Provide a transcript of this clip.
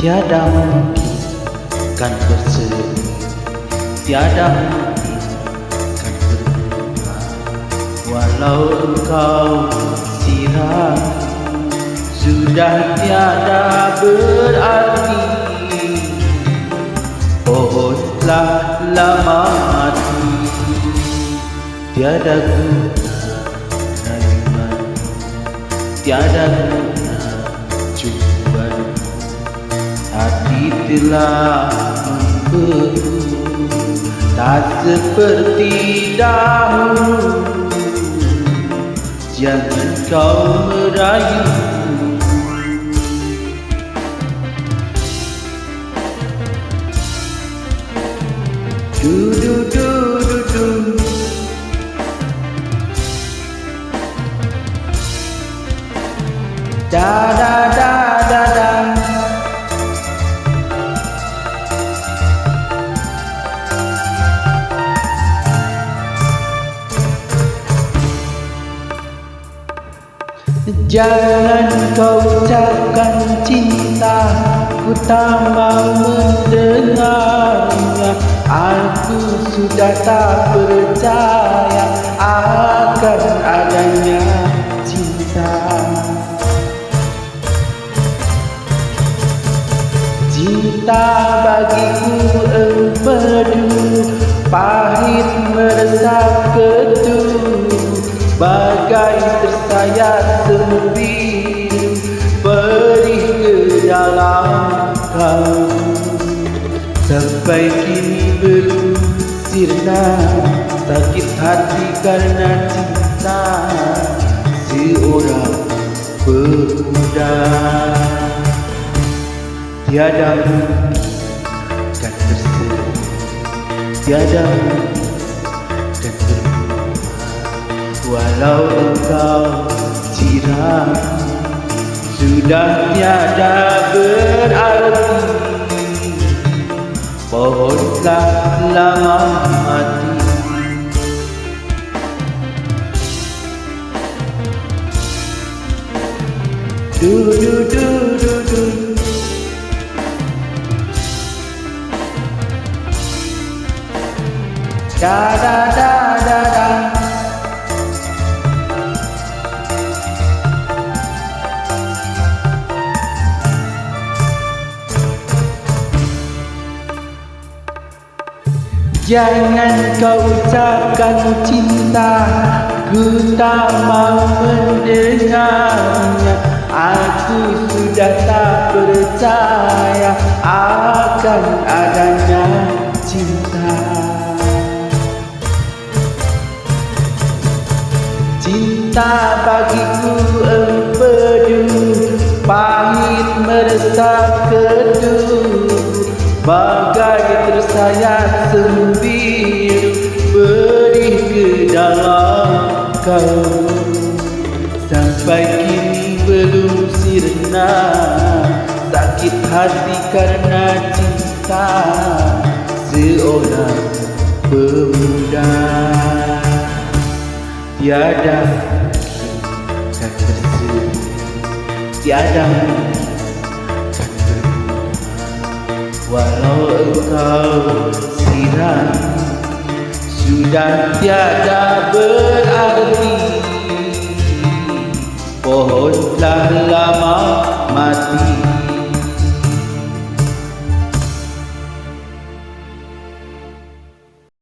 Tiada mungkin kan berseri, tiada mungkin kan berbunga, walau engkau siram sudah tiada berarti. Pohon telah lama mati, tiada guna rayuan, tiada guna cumbuan. Hati telah membeku, tak seperti dahulu. Jangan kau merayu. Du du du du du. Da da da da da. Jangan kau ucapkan cinta, ku tak mau mendengarnya. Aku sudah tak percaya akan adanya cinta. Cinta bagiku empedu, pahit meresap ketuh, bagai tersayat sembilu, perih ke dalam kalbu. Sampai kini belum sirna sakit hati karena cinta seorang pemuda. Tiada mungkin kan berseri, tiada mungkin kan berbunga, walau engkau siram sudah tiada berarti. Pohon telah lama mati. Du du du du du. Da da da da da. Jangan kau ucapkan cinta, ku tak mau mendengarnya. Aku sudah tak percaya akan adanya cinta. Cinta bagiku empedu, pahit meresap ketuh, bagai tersayat sembilu, perih ke dalam kalbu. Sampai kini belum sirna sakit hati karena cinta seorang pemuda. Tiada kan berseri, tiada kan berbunga, walau engkau siram sudah tiada berarti.